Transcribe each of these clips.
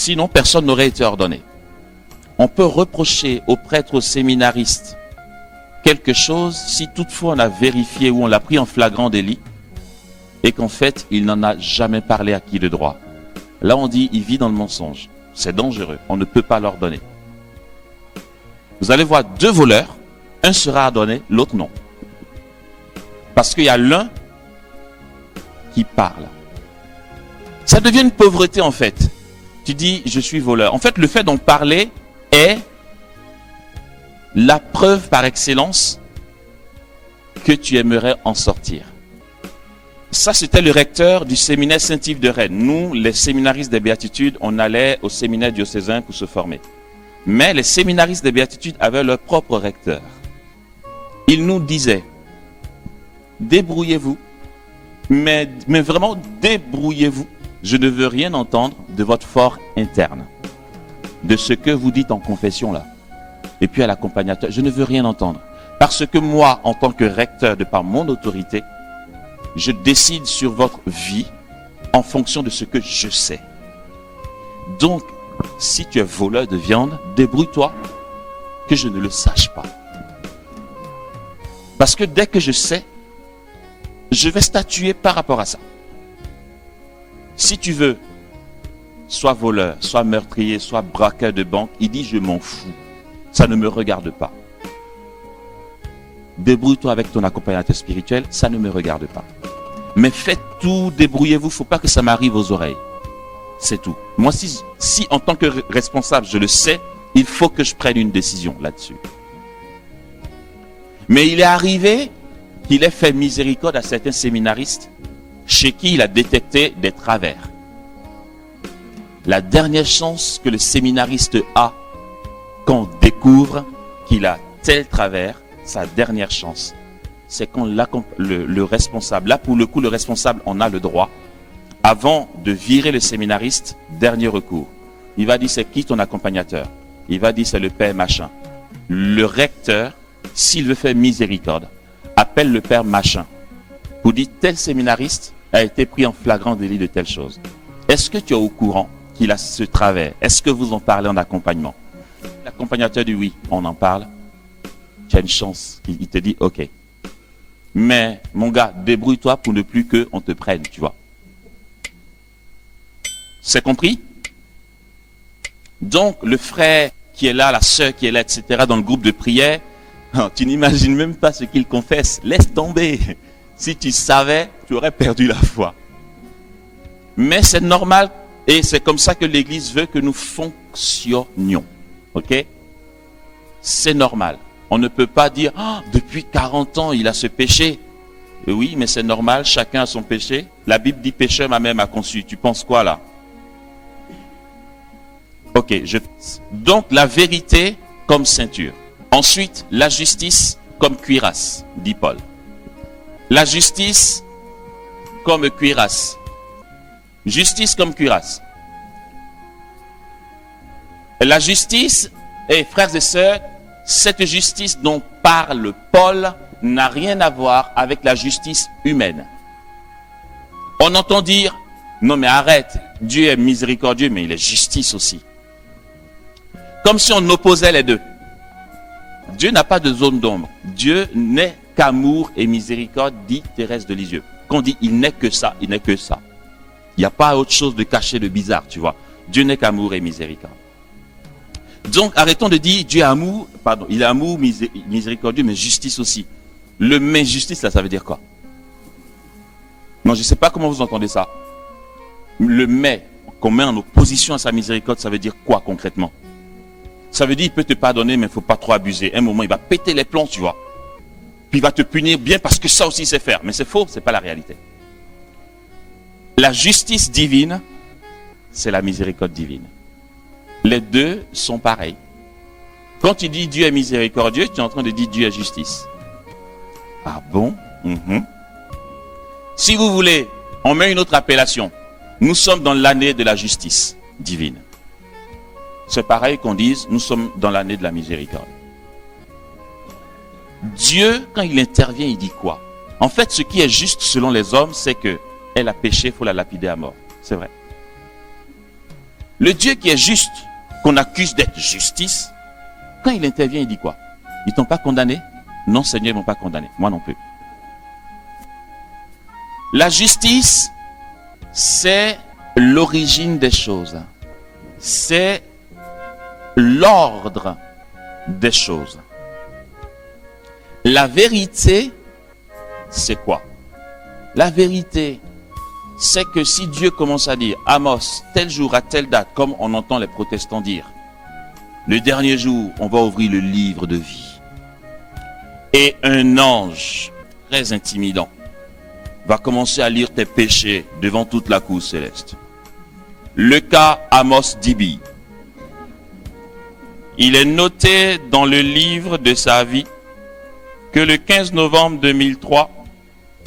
Sinon, personne n'aurait été ordonné. On peut reprocher aux prêtres, aux séminaristes, quelque chose si toutefois on a vérifié ou on l'a pris en flagrant délit et qu'en fait, il n'en a jamais parlé à qui de droit. Là, on dit, il vit dans le mensonge. C'est dangereux. On ne peut pas l'ordonner. Vous allez voir deux voleurs. Un sera ordonné, l'autre non. Parce qu'il y a l'un qui parle. Ça devient une pauvreté en fait. Tu dis, je suis voleur. En fait, le fait d'en parler est la preuve par excellence que tu aimerais en sortir. Ça, c'était le recteur du séminaire Saint-Yves de Rennes. Nous, les séminaristes des béatitudes, on allait au séminaire diocésain pour se former. Mais les séminaristes des béatitudes avaient leur propre recteur. Il nous disait, débrouillez-vous, mais vraiment débrouillez-vous. Je ne veux rien entendre de votre fort interne, de ce que vous dites en confession là. Et puis à l'accompagnateur, je ne veux rien entendre. Parce que moi, en tant que recteur, de par mon autorité, je décide sur votre vie en fonction de ce que je sais. Donc, si tu es voleur de viande, débrouille-toi que je ne le sache pas. Parce que dès que je sais, je vais statuer par rapport à ça. Si tu veux, soit voleur, soit meurtrier, soit braqueur de banque, il dit je m'en fous. Ça ne me regarde pas. Débrouille-toi avec ton accompagnateur spirituel, ça ne me regarde pas. Mais faites tout, débrouillez-vous, il ne faut pas que ça m'arrive aux oreilles. C'est tout. Moi, si en tant que responsable, je le sais, il faut que je prenne une décision là-dessus. Mais il est arrivé qu'il ait fait miséricorde à certains séminaristes chez qui il a détecté des travers. La dernière chance que le séminariste a quand on découvre qu'il a tel travers, sa dernière chance, c'est quand le responsable, là pour le coup le responsable en a le droit, avant de virer le séminariste, dernier recours. Il va dire c'est qui ton accompagnateur? Il va dire c'est le père machin. Le recteur, s'il veut faire miséricorde, appelle le père machin pour dire tel séminariste a été pris en flagrant délit de telle chose. Est-ce que tu es au courant qu'il a ce travers? Est-ce que vous en parlez en accompagnement? L'accompagnateur dit oui, on en parle. Tu as une chance. Il te dit ok. Mais mon gars, débrouille-toi pour ne plus qu'on te prenne, tu vois. C'est compris? Donc le frère qui est là, la sœur qui est là, etc. dans le groupe de prière, tu n'imagines même pas ce qu'il confesse. Laisse tomber. Si tu savais, tu aurais perdu la foi. Mais c'est normal et c'est comme ça que l'Église veut que nous fonctionnions. Ok? C'est normal. On ne peut pas dire depuis 40 ans il a ce péché. Oui, mais c'est normal, chacun a son péché. La Bible dit pécheur ma mère m'a conçu. Tu penses quoi là? Ok, donc la vérité comme ceinture. Ensuite, la justice comme cuirasse, dit Paul. La justice comme cuirasse. Justice comme cuirasse. La justice, et frères et sœurs, cette justice dont parle Paul n'a rien à voir avec la justice humaine. On entend dire, non mais arrête, Dieu est miséricordieux, mais il est justice aussi. Comme si on opposait les deux. Dieu n'a pas de zone d'ombre. Dieu n'est qu'amour et miséricorde, dit Thérèse de Lisieux. Quand on dit il n'est que ça, il n'est que ça. Il n'y a pas autre chose de caché, de bizarre, tu vois. Dieu n'est qu'amour et miséricorde. Donc arrêtons de dire Dieu est amour, pardon, il est amour, miséricordieux, mais justice aussi. Le mais justice, là, ça veut dire quoi? Non, je ne sais pas comment vous entendez ça. Le mais qu'on met en opposition à sa miséricorde, ça veut dire quoi concrètement? Ça veut dire il peut te pardonner, mais il ne faut pas trop abuser. À un moment, il va péter les plombs, tu vois. Puis il va te punir bien parce que ça aussi, c'est faire. Mais c'est faux, ce n'est pas la réalité. La justice divine, c'est la miséricorde divine. Les deux sont pareils. Quand tu dis Dieu est miséricordieux, tu es en train de dire Dieu est justice. Ah bon? Si vous voulez, on met une autre appellation. Nous sommes dans l'année de la justice divine. C'est pareil qu'on dise, nous sommes dans l'année de la miséricorde. Dieu, quand il intervient, il dit quoi? En fait, ce qui est juste selon les hommes, c'est que elle a péché, il faut la lapider à mort. C'est vrai. Le Dieu qui est juste, qu'on accuse d'être justice, quand il intervient, il dit quoi? Ils t'ont pas condamné? Non, Seigneur, ils m'ont pas condamné. Moi non plus. La justice, c'est l'origine des choses. C'est l'ordre des choses. La vérité, c'est quoi? La vérité, c'est que si Dieu commence à dire, Amos, tel jour à telle date, comme on entend les protestants dire, le dernier jour, on va ouvrir le livre de vie. Et un ange très intimidant va commencer à lire tes péchés devant toute la cour céleste. Le cas Amos Dibi. Il est noté dans le livre de sa vie que le 15 novembre 2003,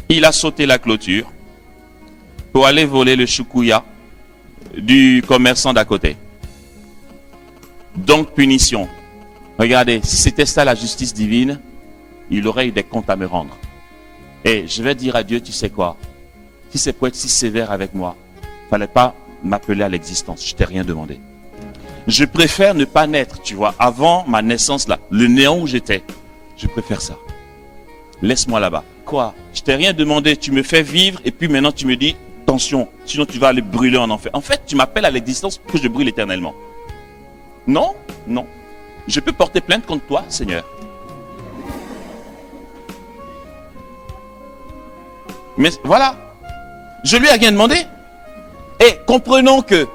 il a sauté la clôture pour aller voler le choukouya du commerçant d'à côté. Donc punition. Regardez, si c'était ça la justice divine, il aurait eu des comptes à me rendre. Et je vais dire à Dieu, tu sais quoi? Si c'est pour être si sévère avec moi, fallait pas m'appeler à l'existence. Je t'ai rien demandé. Je préfère ne pas naître, tu vois, avant ma naissance là, le néant où j'étais. Je préfère ça. Laisse-moi là-bas. Quoi? Je t'ai rien demandé, tu me fais vivre et puis maintenant tu me dis, attention, sinon tu vas aller brûler en enfer. En fait, tu m'appelles à l'existence pour que je brûle éternellement. Non, non. Je peux porter plainte contre toi, Seigneur. Mais voilà, je lui ai rien demandé. Et comprenons que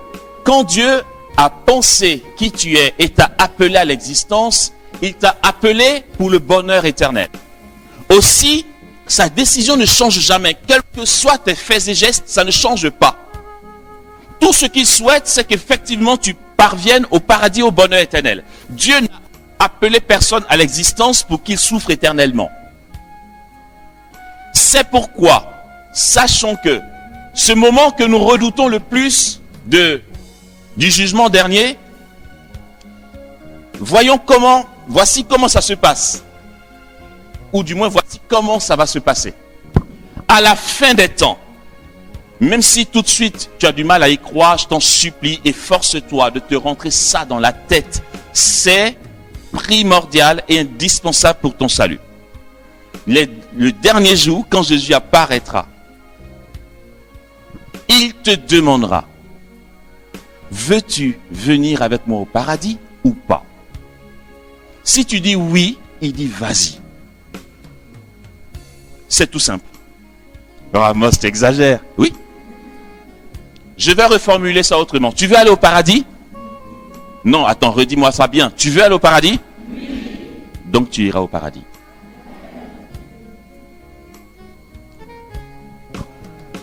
quand Dieu a pensé qui tu es et t'a appelé à l'existence, il t'a appelé pour le bonheur éternel. Aussi, sa décision ne change jamais. Quels que soient tes faits et gestes, ça ne change pas. Tout ce qu'il souhaite, c'est qu'effectivement tu parviennes au paradis, au bonheur éternel. Dieu n'a appelé personne à l'existence pour qu'il souffre éternellement. C'est pourquoi, sachons que ce moment que nous redoutons le plus du jugement dernier, voici comment ça se passe. Ou du moins, voici comment ça va se passer. À la fin des temps, même si tout de suite tu as du mal à y croire, je t'en supplie, efforce-toi de te rentrer ça dans la tête. C'est primordial et indispensable pour ton salut. Le dernier jour, quand Jésus apparaîtra, il te demandera, veux-tu venir avec moi au paradis ou pas? Si tu dis oui, il dit vas-y. C'est tout simple. Ah, moi, t'exagères. Oui. Je vais reformuler ça autrement. Tu veux aller au paradis? Non, attends, redis-moi ça bien. Tu veux aller au paradis? Oui. Donc tu iras au paradis.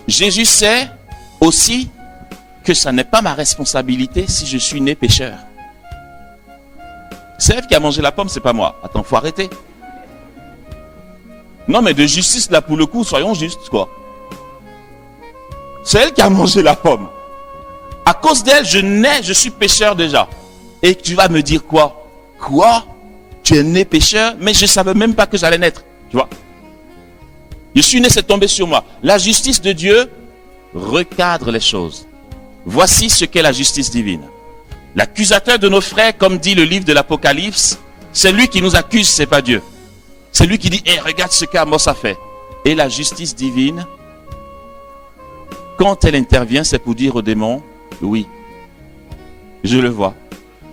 Jésus sait aussi que ça n'est pas ma responsabilité si je suis né pécheur. C'est elle qui a mangé la pomme, c'est pas moi. Attends, faut arrêter. Non, mais de justice, là, pour le coup, soyons justes, quoi. C'est elle qui a mangé la pomme. À cause d'elle, je suis pécheur déjà. Et tu vas me dire quoi? Quoi? Tu es né pécheur? Mais je ne savais même pas que j'allais naître. Tu vois? Je suis né, c'est tombé sur moi. La justice de Dieu recadre les choses. Voici ce qu'est la justice divine. L'accusateur de nos frères, comme dit le livre de l'Apocalypse, c'est lui qui nous accuse, c'est pas Dieu. C'est lui qui dit, hey, regarde ce qu'Amos a fait. Et la justice divine, quand elle intervient, c'est pour dire aux démons, oui, je le vois.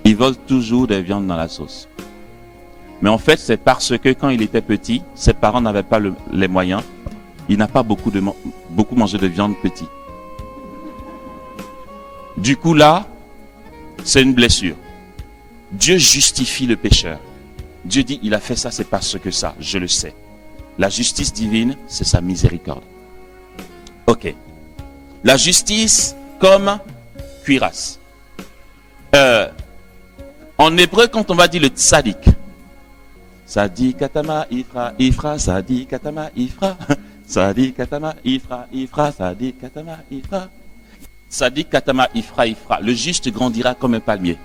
Ils volent toujours des viandes dans la sauce. Mais en fait, c'est parce que quand il était petit, ses parents n'avaient pas les moyens. Il n'a pas beaucoup mangé de viande petit. Du coup là, c'est une blessure. Dieu justifie le pécheur. Dieu dit, il a fait ça, c'est parce que ça, je le sais. La justice divine, c'est sa miséricorde. Ok. La justice comme cuirasse. En hébreu, quand on va dire le tzadik, Sadik katama ifra, ifra, sadik katama ifra, sadik katama ifra, ifra, sadik katama ifra. Sadik katama ifra, ifra. Le juste grandira comme un palmier.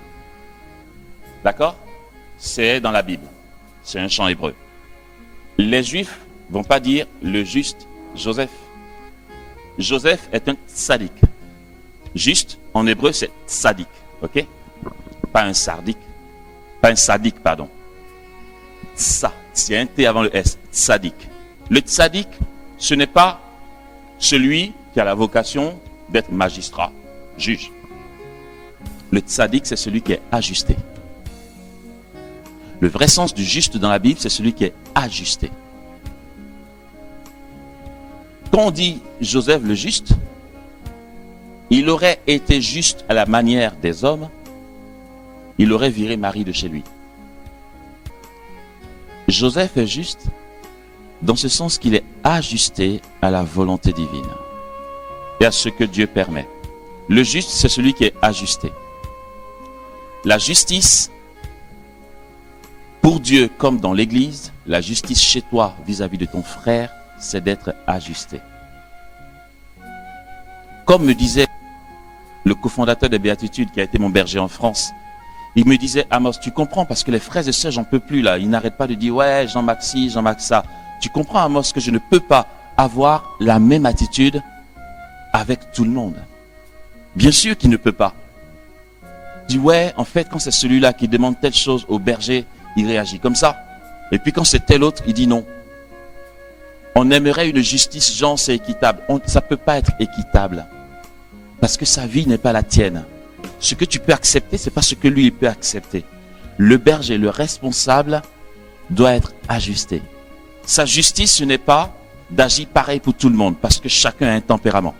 D'accord? C'est dans la Bible. C'est un chant hébreu. Les Juifs vont pas dire le juste Joseph. Joseph est un tzadik. Juste, en hébreu, c'est tzadik. Ok? Pas un sardique. Pas un sadique, pardon. Tsa. C'est un T avant le S. Tzadik. Le tzadik, ce n'est pas celui qui a la vocation d'être magistrat, juge. Le tzadik, c'est celui qui est ajusté. Le vrai sens du juste dans la Bible, c'est celui qui est ajusté. Quand on dit Joseph le juste, il aurait été juste à la manière des hommes, il aurait viré Marie de chez lui. Joseph est juste dans ce sens qu'il est ajusté à la volonté divine et à ce que Dieu permet. Le juste, c'est celui qui est ajusté. La justice, pour Dieu comme dans l'Église, la justice chez toi vis-à-vis de ton frère, c'est d'être ajusté. Comme me disait le cofondateur des Béatitudes qui a été mon berger en France, il me disait, Amos, tu comprends, parce que les frères et sœurs, j'en peux plus là, ils n'arrêtent pas de dire, ouais, Jean-Marc ci, Jean-Marc ça. Tu comprends, Amos, que je ne peux pas avoir la même attitude avec tout le monde. Bien sûr qu'il ne peut pas. Il dit, ouais, en fait, quand c'est celui-là qui demande telle chose au berger, il réagit comme ça. Et puis quand c'est tel autre, il dit non. On aimerait une justice juste et équitable. Ça ne peut pas être équitable. Parce que sa vie n'est pas la tienne. Ce que tu peux accepter, ce n'est pas ce que lui il peut accepter. Le berger, le responsable, doit être ajusté. Sa justice, ce n'est pas d'agir pareil pour tout le monde, parce que chacun a un tempérament.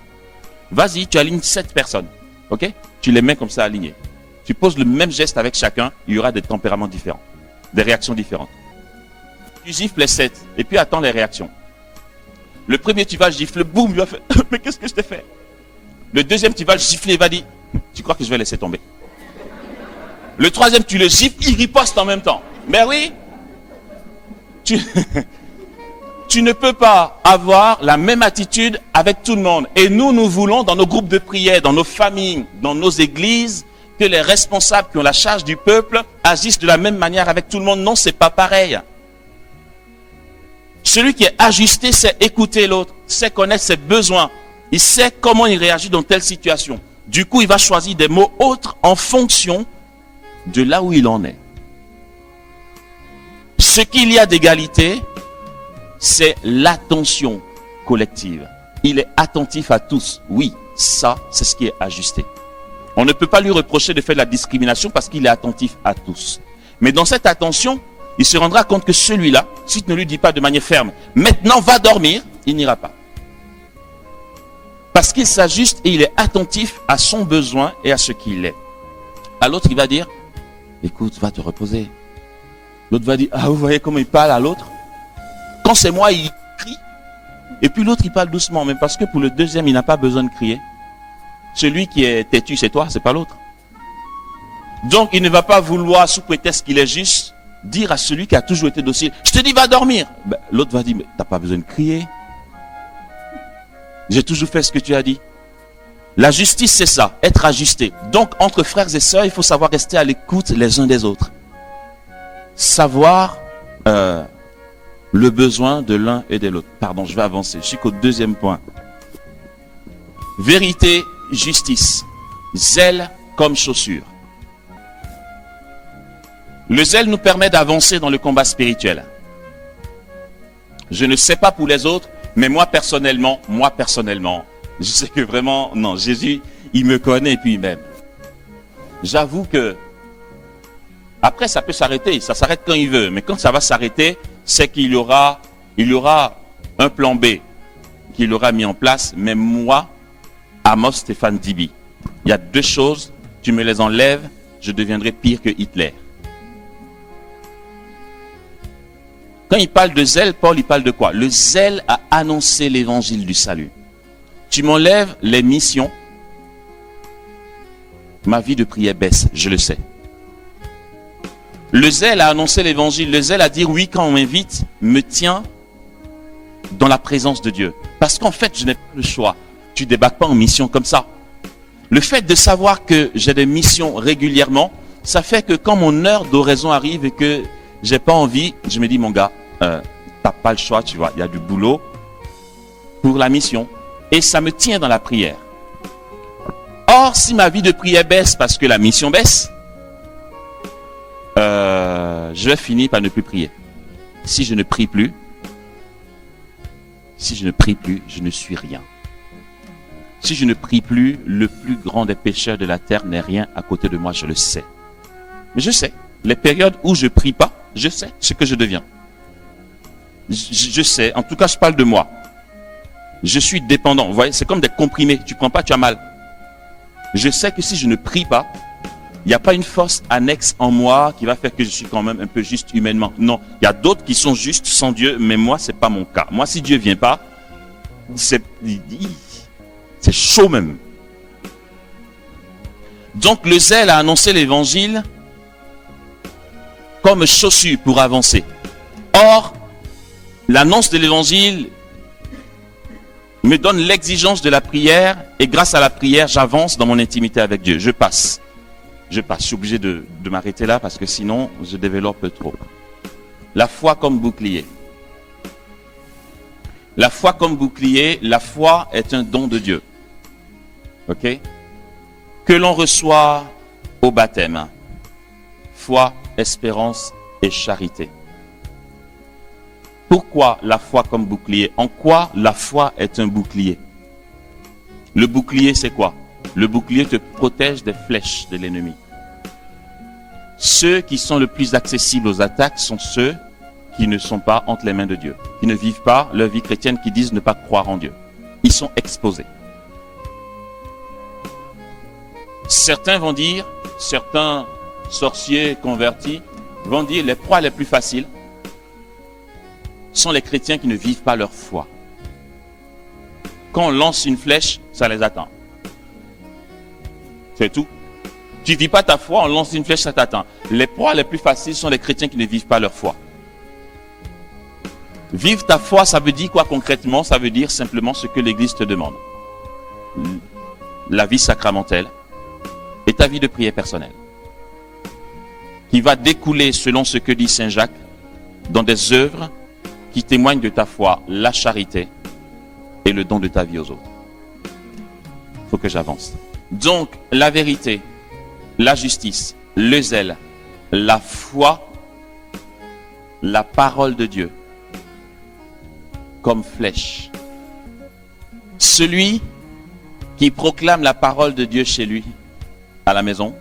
Vas-y, tu alignes 7 personnes. Ok? Tu les mets comme ça alignées. Tu poses le même geste avec chacun, il y aura des tempéraments différents, des réactions différentes. Tu gifles les 7, et puis attends les réactions. Le premier, tu vas gifler, boum, il va faire, mais qu'est-ce que je t'ai fait? Le deuxième, tu vas gifler, il va dire, tu crois que je vais laisser tomber? Le troisième, tu le gifles, il riposte en même temps. Mais oui, tu ne peux pas avoir la même attitude avec tout le monde. Et nous voulons, dans nos groupes de prière, dans nos familles, dans nos églises, que les responsables qui ont la charge du peuple agissent de la même manière avec tout le monde. Non, c'est pas pareil. Celui qui est ajusté, sait écouter l'autre, sait connaître ses besoins. Il sait comment il réagit dans telle situation. Du coup, il va choisir des mots autres en fonction de là où il en est. Ce qu'il y a d'égalité, c'est l'attention collective. Il est attentif à tous. Oui, ça, c'est ce qui est ajusté. On ne peut pas lui reprocher de faire de la discrimination parce qu'il est attentif à tous. Mais dans cette attention, il se rendra compte que celui-là, si tu ne lui dis pas de manière ferme, maintenant va dormir, il n'ira pas. Parce qu'il s'ajuste et il est attentif à son besoin et à ce qu'il est. À l'autre, il va dire, écoute, va te reposer. L'autre va dire, ah, vous voyez comment il parle à l'autre? Quand c'est moi, il crie. Et puis l'autre, il parle doucement. Mais parce que pour le deuxième, il n'a pas besoin de crier. Celui qui est têtu, c'est toi, c'est pas l'autre. Donc, il ne va pas vouloir, sous prétexte qu'il est juste, dire à celui qui a toujours été docile, je te dis, va dormir. Ben, l'autre va dire, mais t'as pas besoin de crier. J'ai toujours fait ce que tu as dit. La justice, c'est ça, être ajusté. Donc, entre frères et sœurs, il faut savoir rester à l'écoute les uns des autres. Savoir le besoin de l'un et de l'autre. Pardon, je vais avancer. Je suis qu'au deuxième point. Vérité, justice. Zèle comme chaussure. Le zèle nous permet d'avancer dans le combat spirituel. Je ne sais pas pour les autres, mais moi personnellement, je sais que vraiment, non, Jésus, il me connaît et puis il m'aime. J'avoue que, après ça peut s'arrêter, ça s'arrête quand il veut, mais quand ça va s'arrêter, c'est qu'il y aura un plan B qu'il aura mis en place, mais moi, Amos Stéphane Dibi, il y a 2 choses, tu me les enlèves, je deviendrai pire que Hitler. Quand il parle de zèle, Paul, il parle de quoi? Le zèle à annoncer l'évangile du salut. Tu m'enlèves les missions, ma vie de prière baisse, je le sais. Le zèle à annoncer l'évangile, le zèle à dire oui quand on m'invite, me tient dans la présence de Dieu. Parce qu'en fait, je n'ai pas le choix. Tu ne débarques pas en mission comme ça. Le fait de savoir que j'ai des missions régulièrement, ça fait que quand mon heure d'oraison arrive et que j'ai pas envie, je me dis, mon gars, t'as pas le choix, tu vois, il y a du boulot pour la mission. Et ça me tient dans la prière. Or, si ma vie de prière baisse parce que la mission baisse, je vais finir par ne plus prier. Si je ne prie plus, je ne suis rien. Si je ne prie plus, le plus grand des pécheurs de la terre n'est rien à côté de moi, je le sais. Mais je sais, les périodes où je prie pas, je sais ce que je deviens. Je sais, en tout cas je parle de moi. Je suis dépendant, vous voyez, c'est comme des comprimés, tu prends pas, tu as mal. Je sais que si je ne prie pas, il n'y a pas une force annexe en moi qui va faire que je suis quand même un peu juste humainement. Non, il y a d'autres qui sont justes sans Dieu, mais moi, c'est pas mon cas. Moi, si Dieu vient pas, c'est chaud même. Donc, le zèle a annoncé l'évangile comme chaussure pour avancer. Or, l'annonce de l'évangile me donne l'exigence de la prière et grâce à la prière, j'avance dans mon intimité avec Dieu. Je passe. Je suis obligé de m'arrêter là parce que sinon, je développe trop. La foi comme bouclier. La foi comme bouclier, la foi est un don de Dieu. Ok? Que l'on reçoit au baptême. Foi, espérance et charité. Pourquoi la foi comme bouclier? En quoi la foi est un bouclier? Le bouclier, c'est quoi? Le bouclier te protège des flèches de l'ennemi. Ceux qui sont le plus accessibles aux attaques sont ceux qui ne sont pas entre les mains de Dieu, qui ne vivent pas leur vie chrétienne, qui disent ne pas croire en Dieu. Ils sont exposés. Certains vont dire, certains sorciers convertis vont dire les proies les plus faciles sont les chrétiens qui ne vivent pas leur foi. Quand on lance une flèche, ça les attend. C'est tout. Tu ne vis pas ta foi, on lance une flèche, ça t'attend. Les proies les plus faciles sont les chrétiens qui ne vivent pas leur foi. Vivre ta foi, ça veut dire quoi concrètement? Ça veut dire simplement ce que l'Église te demande. La vie sacramentelle et ta vie de prière personnelle. Qui va découler, selon ce que dit Saint Jacques, dans des œuvres qui témoignent de ta foi, la charité et le don de ta vie aux autres. Il faut que j'avance. Donc, la vérité, la justice, le zèle, la foi, la parole de Dieu, comme flèche. Celui qui proclame la parole de Dieu chez lui, à la maison,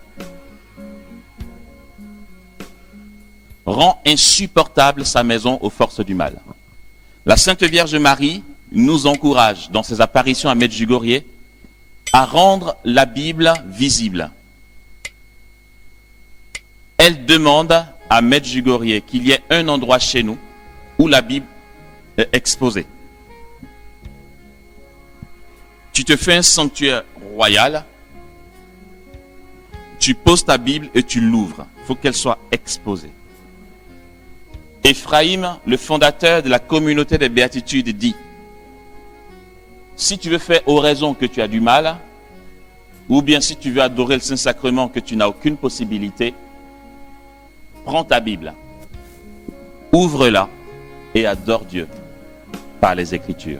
rend insupportable sa maison aux forces du mal. La Sainte Vierge Marie nous encourage, dans ses apparitions à Medjugorje, à rendre la Bible visible. Elle demande à Medjugorje qu'il y ait un endroit chez nous où la Bible est exposée. Tu te fais un sanctuaire royal, tu poses ta Bible et tu l'ouvres. Il faut qu'elle soit exposée. Ephraïm, le fondateur de la communauté des béatitudes, dit: si tu veux faire oraison que tu as du mal, ou bien si tu veux adorer le Saint-Sacrement que tu n'as aucune possibilité, prends ta Bible, ouvre-la et adore Dieu par les Écritures.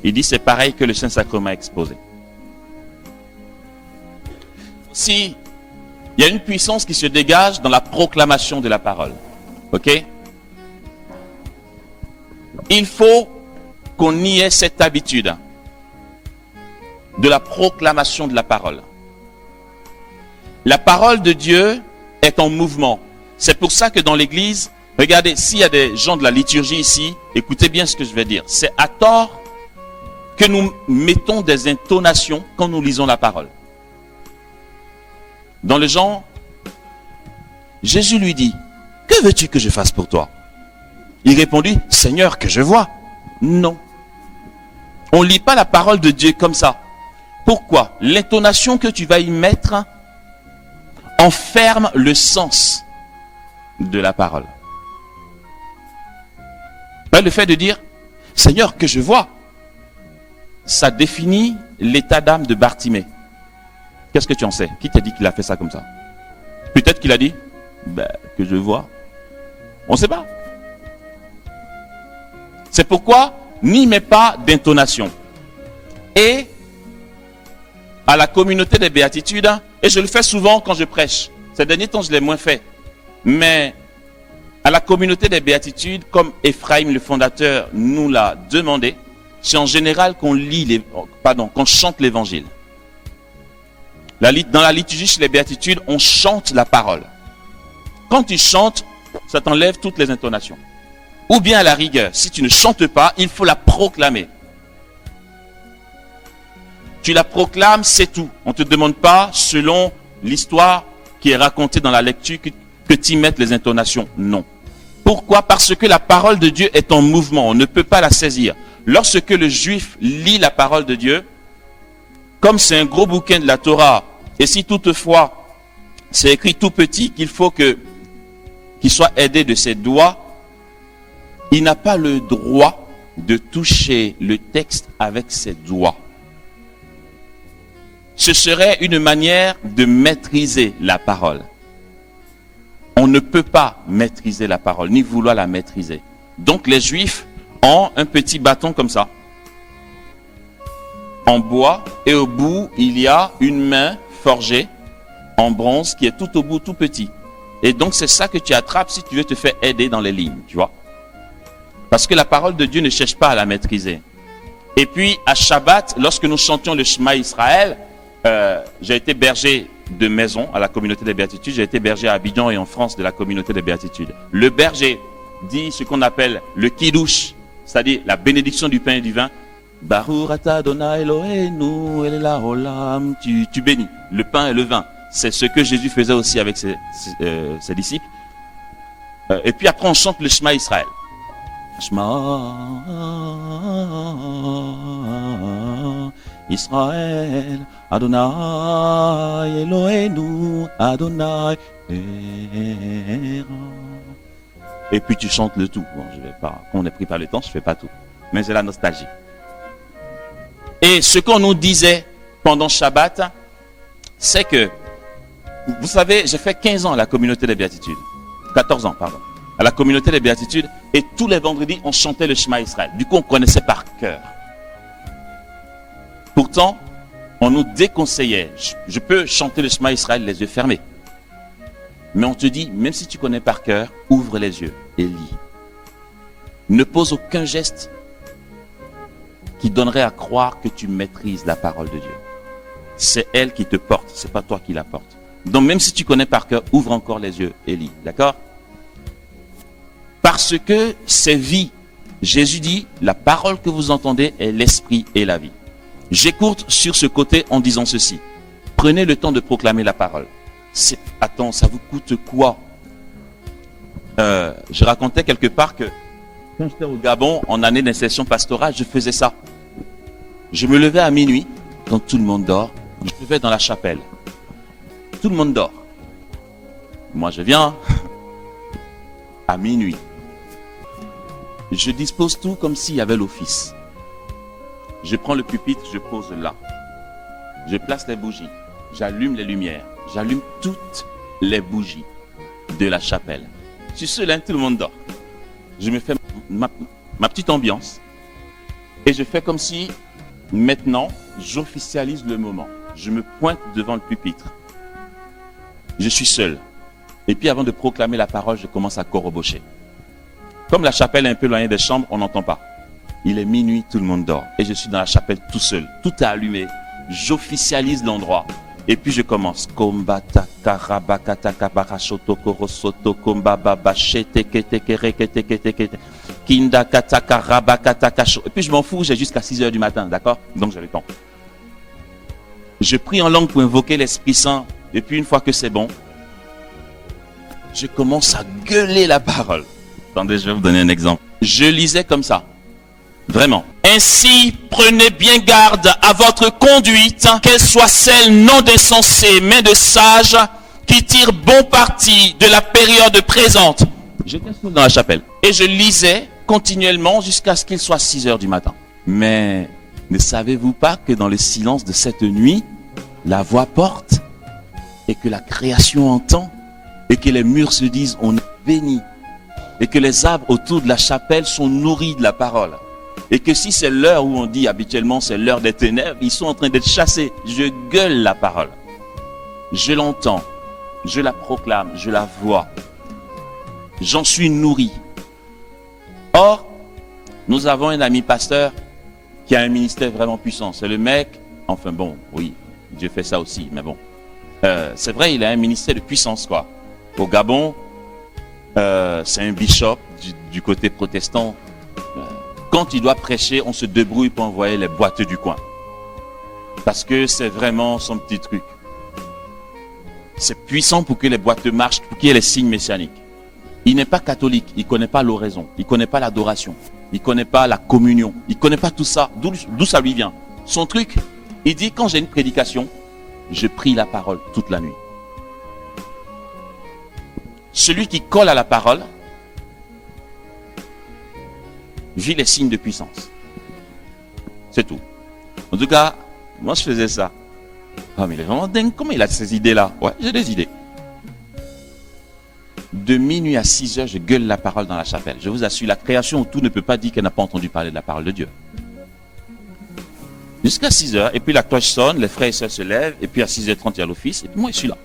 Il dit c'est pareil que le Saint-Sacrement exposé. Si il y a une puissance qui se dégage dans la proclamation de la parole, ok? Il faut qu'on y ait cette habitude de la proclamation de la parole. La parole de Dieu est en mouvement. C'est pour ça que dans l'église, regardez, s'il y a des gens de la liturgie ici, écoutez bien ce que je vais dire. C'est à tort que nous mettons des intonations quand nous lisons la parole. Dans le genre, Jésus lui dit: que veux-tu que je fasse pour toi? Il répondit: Seigneur, que je vois. Non. On ne lit pas la parole de Dieu comme ça. Pourquoi? L'intonation que tu vas y mettre enferme le sens de la parole. Le fait de dire Seigneur, que je vois, ça définit l'état d'âme de Bartimée. Qu'est-ce que tu en sais? Qui t'a dit qu'il a fait ça comme ça? Peut-être qu'il a dit que je vois. On ne sait pas. C'est pourquoi n'y mets pas d'intonation. Et à la communauté des béatitudes, et je le fais souvent quand je prêche. Ces derniers temps, je l'ai moins fait. Mais à la communauté des béatitudes, comme Ephraim, le fondateur, nous l'a demandé, c'est en général qu'on qu'on chante l'évangile. Dans la liturgie chez les béatitudes, on chante la parole. Quand tu chantes, ça t'enlève toutes les intonations. Ou bien à la rigueur, si tu ne chantes pas, il faut la proclamer. Tu la proclames, c'est tout. On ne te demande pas, selon l'histoire qui est racontée dans la lecture, que tu y mettes les intonations. Non. Pourquoi? Parce que la parole de Dieu est en mouvement. On ne peut pas la saisir. Lorsque le juif lit la parole de Dieu, comme c'est un gros bouquin de la Torah, et si toutefois c'est écrit tout petit qu'il faut qu'il soit aidé de ses doigts, il n'a pas le droit de toucher le texte avec ses doigts. Ce serait une manière de maîtriser la parole. On ne peut pas maîtriser la parole, ni vouloir la maîtriser. Donc les Juifs ont un petit bâton comme ça, en bois, et au bout, il y a une main forgée en bronze qui est tout au bout, tout petit. Et donc c'est ça que tu attrapes si tu veux te faire aider dans les lignes, tu vois. Parce que la parole de Dieu ne cherche pas à la maîtriser. Et puis à Shabbat, lorsque nous chantions le Shema Israël, j'ai été berger de maison à la communauté des béatitudes. J'ai été berger à Abidjan et en France de la communauté des béatitudes. Le berger dit ce qu'on appelle le kiddush, c'est-à-dire la bénédiction du pain et du vin. Baruch atah Adonai Eloheinu el haolam. Tu bénis le pain et le vin. C'est ce que Jésus faisait aussi avec ses disciples. Et puis après on chante le Shema Israël. Shema Israël, Adonai Eloheinu, Adonai Era. Et puis tu chantes le tout. Bon, je vais pas. Quand on est pris par le temps, je fais pas tout. Mais c'est la nostalgie. Et ce qu'on nous disait pendant Shabbat, c'est que, vous savez, j'ai fait 15 ans à la communauté des béatitudes. 14 ans, pardon. À la communauté des béatitudes. Et tous les vendredis, on chantait le Shema Israël. Du coup, on connaissait par cœur. Pourtant, on nous déconseillait. Je peux chanter le Shema Israël les yeux fermés. Mais on te dit, même si tu connais par cœur, ouvre les yeux et lis. Ne pose aucun geste qui donnerait à croire que tu maîtrises la parole de Dieu. C'est elle qui te porte, c'est pas toi qui la porte. Donc même si tu connais par cœur, ouvre encore les yeux et lis. D'accord? Parce que c'est vie. Jésus dit, la parole que vous entendez est l'esprit et la vie. J'écoute sur ce côté en disant ceci. Prenez le temps de proclamer la parole. Attends, ça vous coûte quoi? Je racontais quelque part que quand j'étais au Gabon, en année d'insertion pastorale, je faisais ça. Je me levais à minuit, quand tout le monde dort, je vais dans la chapelle. Tout le monde dort. Moi, je viens à minuit. Je dispose tout comme s'il y avait l'office. Je prends le pupitre, je pose là. Je place les bougies. J'allume les lumières. J'allume toutes les bougies de la chapelle. Je suis seul, hein, tout le monde dort. Je me fais ma petite ambiance. Et je fais comme si, maintenant, j'officialise le moment. Je me pointe devant le pupitre. Je suis seul. Et puis avant de proclamer la parole, je commence à corrobocher. Comme la chapelle est un peu éloignée des chambres, on n'entend pas. Il est minuit, tout le monde dort. Et je suis dans la chapelle tout seul. Tout est allumé. J'officialise l'endroit. Et puis je commence. Et puis je m'en fous, j'ai jusqu'à 6 heures du matin, d'accord? Donc j'ai le temps. Je prie en langue pour invoquer l'Esprit Saint. Et puis une fois que c'est bon, je commence à gueuler la parole. Attendez, je vais vous donner un exemple. Je lisais comme ça. Vraiment. Ainsi, prenez bien garde à votre conduite, qu'elle soit celle non d'insensés, mais de sages, qui tirent bon parti de la période présente. J'étais seul dans la chapelle. Et je lisais continuellement jusqu'à ce qu'il soit 6 heures du matin. Mais ne savez-vous pas que dans le silence de cette nuit, la voix porte, et que la création entend, et que les murs se disent on est béni, et que les arbres autour de la chapelle sont nourris de la parole. Et que si c'est l'heure où on dit habituellement c'est l'heure des ténèbres, ils sont en train d'être chassés. Je gueule la parole. Je l'entends. Je la proclame. Je la vois. J'en suis nourri. Or, nous avons un ami pasteur qui a un ministère vraiment puissant. C'est le mec, enfin bon, oui, Dieu fait ça aussi, mais bon. C'est vrai, il a un ministère de puissance, quoi. Au Gabon, c'est un bishop du côté protestant. Quand il doit prêcher, on se débrouille pour envoyer les boiteux du coin. Parce que c'est vraiment son petit truc. C'est puissant pour que les boiteux marchent, pour qu'il y ait les signes messianiques. Il n'est pas catholique, il ne connaît pas l'oraison, il ne connaît pas l'adoration, il ne connaît pas la communion, il ne connaît pas tout ça. D'où ça lui vient? Son truc, il dit, quand j'ai une prédication, je prie la parole toute la nuit. Celui qui colle à la parole vit les signes de puissance. C'est tout. En tout cas, moi je faisais ça. Ah, mais il est vraiment dingue. Comment il a ces idées-là? Ouais, j'ai des idées. De minuit à 6 heures, je gueule la parole dans la chapelle. Je vous assure, la création, tout ne peut pas dire qu'elle n'a pas entendu parler de la parole de Dieu. Jusqu'à 6 heures, et puis la cloche sonne, les frères et sœurs se lèvent, et puis à 6h30, il y a l'office, et puis moi je suis là.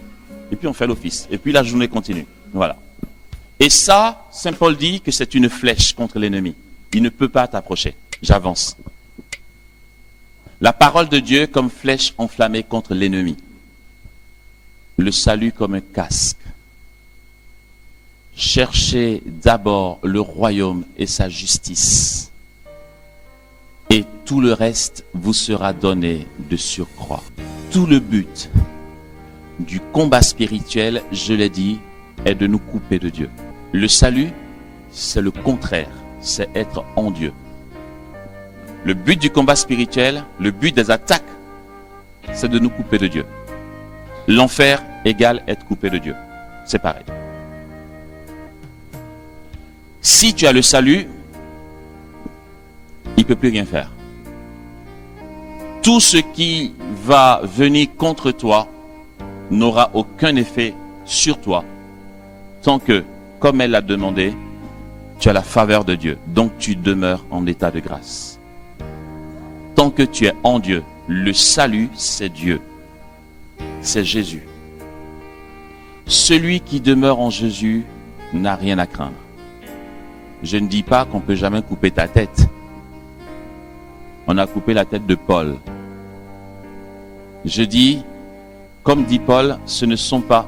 Et puis on fait l'office, et puis la journée continue. Voilà. Et ça, Saint Paul dit que c'est une flèche contre l'ennemi. Il ne peut pas t'approcher. J'avance. La parole de Dieu comme flèche enflammée contre l'ennemi. Le salut comme un casque. Cherchez d'abord le royaume et sa justice. Et tout le reste vous sera donné de surcroît. Tout le but du combat spirituel, je l'ai dit, est de nous couper de Dieu. Le salut, c'est le contraire, c'est être en Dieu. Le but du combat spirituel, le but des attaques, c'est de nous couper de Dieu. L'enfer égale être coupé de Dieu. C'est pareil. Si tu as le salut, il ne peut plus rien faire. Tout ce qui va venir contre toi n'aura aucun effet sur toi tant que, comme elle l'a demandé, tu as la faveur de Dieu. Donc tu demeures en état de grâce. Tant que tu es en Dieu, le salut, c'est Dieu. C'est Jésus. Celui qui demeure en Jésus n'a rien à craindre. Je ne dis pas qu'on ne peut jamais couper ta tête. On a coupé la tête de Paul. Je dis, comme dit Paul, ce ne sont pas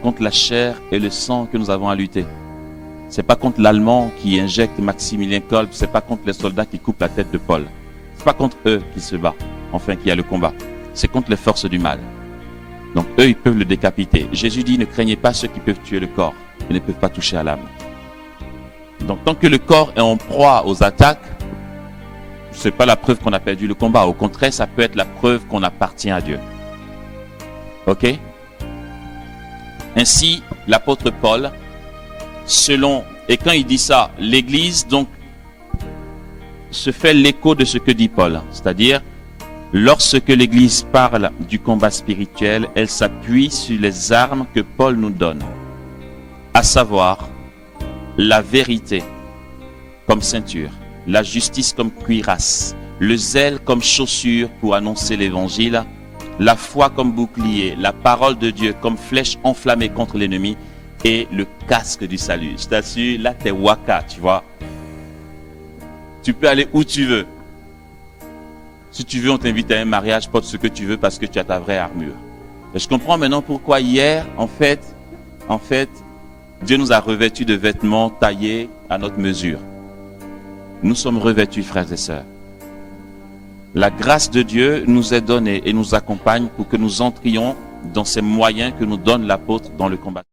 contre la chair et le sang que nous avons à lutter. Ce n'est pas contre l'Allemand qui injecte Maximilien Kolb, ce n'est pas contre les soldats qui coupent la tête de Paul. Ce n'est pas contre eux qui se bat, enfin qui a le combat. C'est contre les forces du mal. Donc eux, ils peuvent le décapiter. Jésus dit, ne craignez pas ceux qui peuvent tuer le corps, mais ne peuvent pas toucher à l'âme. Donc tant que le corps est en proie aux attaques, ce n'est pas la preuve qu'on a perdu le combat. Au contraire, ça peut être la preuve qu'on appartient à Dieu. Ok? Ainsi, l'apôtre Paul, et quand il dit ça, l'Église, donc, se fait l'écho de ce que dit Paul. C'est-à-dire, lorsque l'Église parle du combat spirituel, elle s'appuie sur les armes que Paul nous donne. À savoir, la vérité comme ceinture, la justice comme cuirasse, le zèle comme chaussure pour annoncer l'évangile, la foi comme bouclier, la parole de Dieu comme flèche enflammée contre l'ennemi et le casque du salut. Je t'assure, là t'es waka, tu vois. Tu peux aller où tu veux. Si tu veux, on t'invite à un mariage, porte ce que tu veux parce que tu as ta vraie armure. Et je comprends maintenant pourquoi hier, en fait, Dieu nous a revêtus de vêtements taillés à notre mesure. Nous sommes revêtus, frères et sœurs. La grâce de Dieu nous est donnée et nous accompagne pour que nous entrions dans ces moyens que nous donne l'apôtre dans le combat.